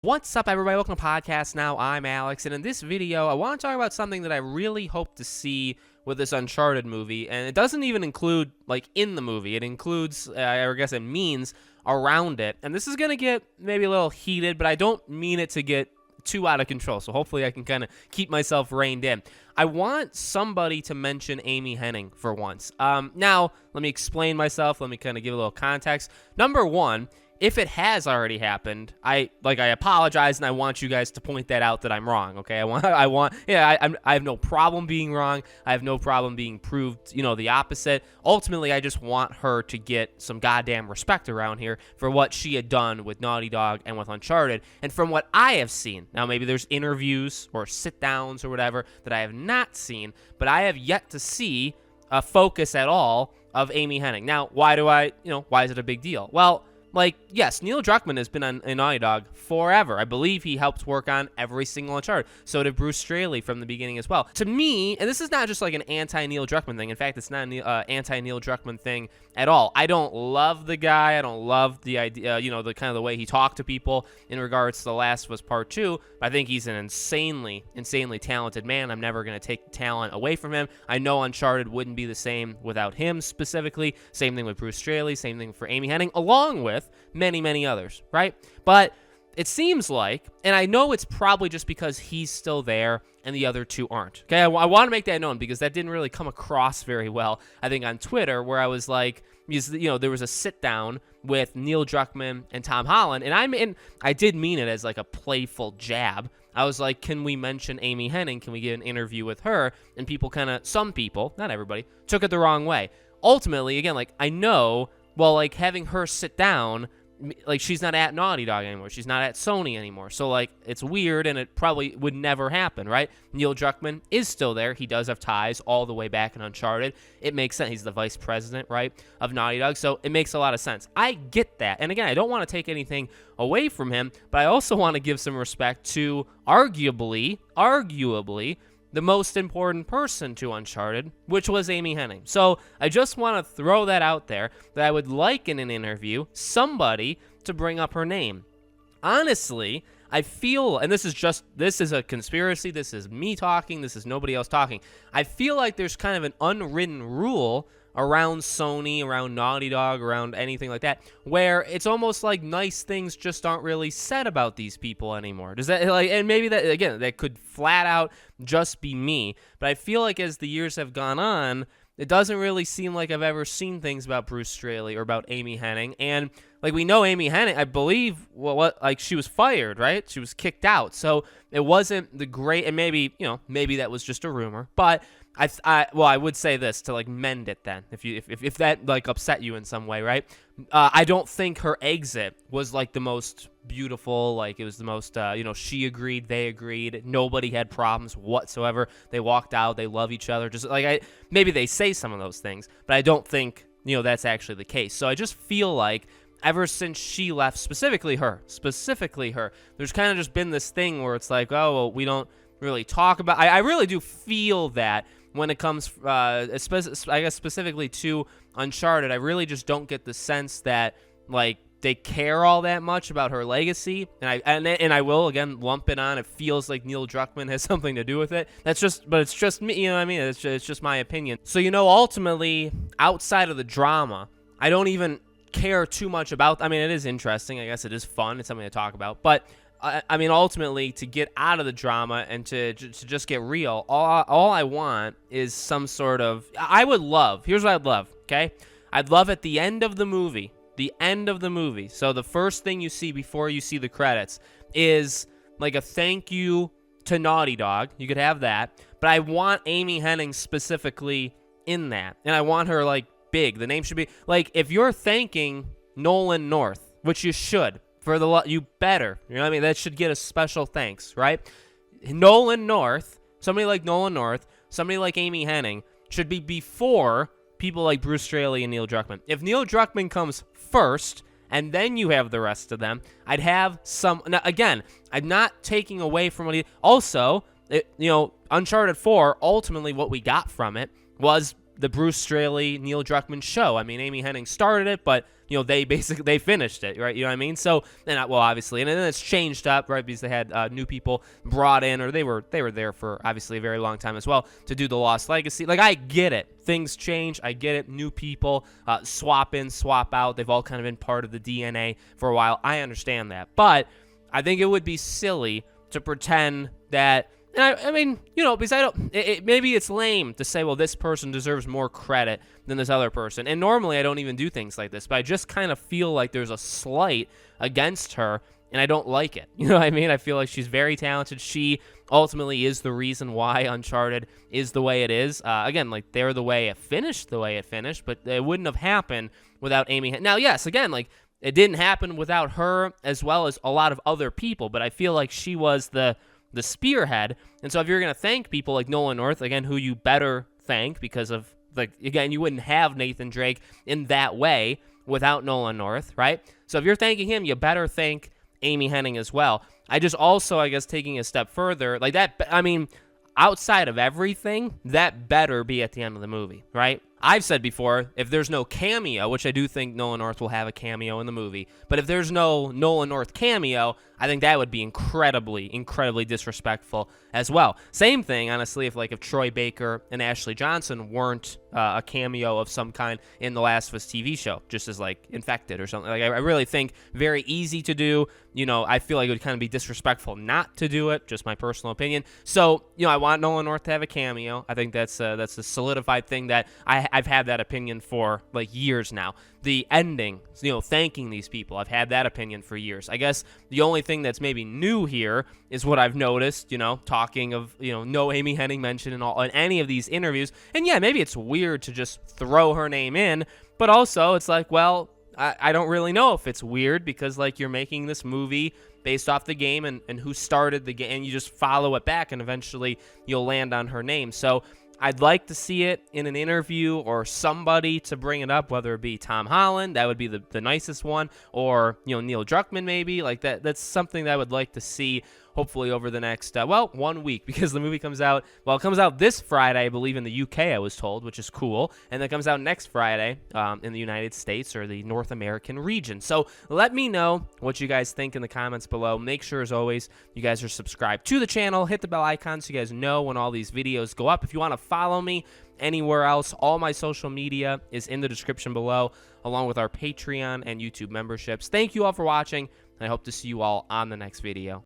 What's up, everybody? Welcome to Podcast Now. I'm Alex, and in this video, I want to talk about something that I really hope to see with this Uncharted movie, and it doesn't even include, in the movie. It includes, I guess it means, around it, and this is going to get maybe a little heated, but I don't mean it to get too out of control, so hopefully I can kind of keep myself reined in. I want somebody to mention Amy Hennig for once. Now, let me explain myself. Let me kind of give a little context. Number one, if it has already happened, I apologize, and I want you guys to point that out that I'm wrong. Okay, I have no problem being wrong. I have no problem being proved, the opposite. Ultimately, I just want her to get some goddamn respect around here for what she had done with Naughty Dog and with Uncharted. And from what I have seen, now maybe there's interviews or sit downs or whatever that I have not seen, but I have yet to see a focus at all of Amy Hennig. Now, why is it a big deal? Well, yes, Neil Druckmann has been on Naughty Dog forever. I believe he helped work on every single Uncharted. So did Bruce Straley from the beginning as well. To me, and this is not just like an anti-Neil Druckmann thing. In fact, it's not an anti-Neil Druckmann thing at all. I don't love the guy. I don't love the idea, the kind of the way he talked to people in regards to The Last of Us Part 2. I think he's an insanely talented man. I'm never going to take the talent away from him. I know Uncharted wouldn't be the same without him specifically. Same thing with Bruce Straley. Same thing for Amy Hennig, along with many others, right? But it seems like, and I know it's probably just because he's still there and the other two aren't. Okay, I want to make that known because that didn't really come across very well, I think, on Twitter, where I was like, there was a sit down with Neil Druckmann and Tom Holland, and I did mean it as like a playful jab. I was like, can we mention Amy Hennig? Can we get an interview with her? And some people, not everybody, took it the wrong way. Ultimately, again, I know, having her sit down, she's not at Naughty Dog anymore. She's not at Sony anymore. So, it's weird, and it probably would never happen, right? Neil Druckmann is still there. He does have ties all the way back in Uncharted. It makes sense. He's the vice president, right, of Naughty Dog. So it makes a lot of sense. I get that. And again, I don't want to take anything away from him, but I also want to give some respect to arguably, the most important person to Uncharted, which was Amy Hennig. So I just want to throw that out there, that I would like in an interview somebody to bring up her name. Honestly, I feel, and this is a conspiracy, this is me talking, this is nobody else talking. I feel like there's kind of an unwritten rule around Sony, around Naughty Dog, around anything like that, where it's almost like nice things just aren't really said about these people anymore. Does that, and maybe that, again, that could flat out just be me, but I feel like as the years have gone on, it doesn't really seem like I've ever seen things about Bruce Straley or about Amy Hennig, and we know Amy Hennig, I believe, she was fired, right? She was kicked out, so it wasn't the great, and maybe that was just a rumor, but I would say this to mend it then, if that upset you in some way, right? I don't think her exit was the most beautiful, it was the most, she agreed, they agreed, nobody had problems whatsoever. They walked out, they love each other, just maybe they say some of those things, but I don't think, that's actually the case. So I just feel like ever since she left, specifically her, there's kind of just been this thing where it's we don't really talk about, I really do feel that when it comes, I guess specifically to Uncharted, I really just don't get the sense that they care all that much about her legacy, and I will again lump it on. It feels like Neil Druckmann has something to do with it. But it's just me, what I mean? It's just my opinion. So ultimately, outside of the drama, I don't even care too much about. I mean, it is interesting. I guess it is fun. It's something to talk about, but. Ultimately, to get out of the drama and to just get real, all I want is some sort of... Here's what I'd love, okay? I'd love at the end of the movie, so the first thing you see before you see the credits is a thank you to Naughty Dog. You could have that, but I want Amy Hennig specifically in that, and I want her, big. The name should be... if you're thanking Nolan North, which you should... you better, that should get a special thanks, right? Nolan North, somebody like Nolan North, somebody like Amy Hennig should be before people like Bruce Straley and Neil Druckmann. If Neil Druckmann comes first, and then you have the rest of them, I'd have some, now again, I'm not taking away from what he, also, Uncharted 4, ultimately what we got from it was the Bruce Straley, Neil Druckmann show. I mean, Amy Hennig started it, but they finished it, right? You know what I mean? So, well, obviously, and then it's changed up, right? Because they had new people brought in, or they were there for obviously a very long time as well to do the Lost Legacy. Like, I get it. Things change. I get it. New people swap in, swap out. They've all kind of been part of the DNA for a while. I understand that. But I think it would be silly to pretend that, and I mean, because maybe it's lame to say, well, this person deserves more credit than this other person. And normally I don't even do things like this, but I just kind of feel like there's a slight against her, and I don't like it. You know what I mean? I feel like she's very talented. She ultimately is the reason why Uncharted is the way it is. Again, like, they're the way it finished, but it wouldn't have happened without Amy. Now, yes, again, like, it didn't happen without her as well as a lot of other people, but I feel like she was the spearhead. And so if you're going to thank people like Nolan North, again, who you better thank, because of, like, again, you wouldn't have Nathan Drake in that way without Nolan North, right? So if you're thanking him, you better thank Amy Hennig as well. I just also, I guess, taking a step further, like that, I mean, outside of everything, that better be at the end of the movie, right? I've said before, if there's no cameo, which I do think Nolan North will have a cameo in the movie, but if there's no Nolan North cameo, I think that would be incredibly, incredibly disrespectful as well. Same thing, honestly, if Troy Baker and Ashley Johnson weren't a cameo of some kind in The Last of Us TV show, just as, like, infected or something. Like, I really think very easy to do. I feel like it would kind of be disrespectful not to do it, just my personal opinion. So, I want Nolan North to have a cameo. I think that's a solidified thing that I've had that opinion for, like, years now. The ending, thanking these people, I've had that opinion for years. I guess the only thing that's maybe new here is what I've noticed, talking of, no Amy Hennig mentioned in any of these interviews. And yeah, maybe it's weird to just throw her name in, but also it's like, well, I don't really know if it's weird, because, like, you're making this movie based off the game and who started the game, and you just follow it back, and eventually you'll land on her name. So I'd like to see it in an interview or somebody to bring it up, whether it be Tom Holland, that would be the nicest one, or, Neil Druckmann maybe. Like, that's something that I would like to see, hopefully over the next, 1 week, because the movie comes out, it comes out this Friday, I believe, in the UK, I was told, which is cool, and it comes out next Friday in the United States, or the North American region. So let me know what you guys think in the comments below. Make sure, as always, you guys are subscribed to the channel. Hit the bell icon so you guys know when all these videos go up. If you want to follow me anywhere else, all my social media is in the description below, along with our Patreon and YouTube memberships. Thank you all for watching, and I hope to see you all on the next video.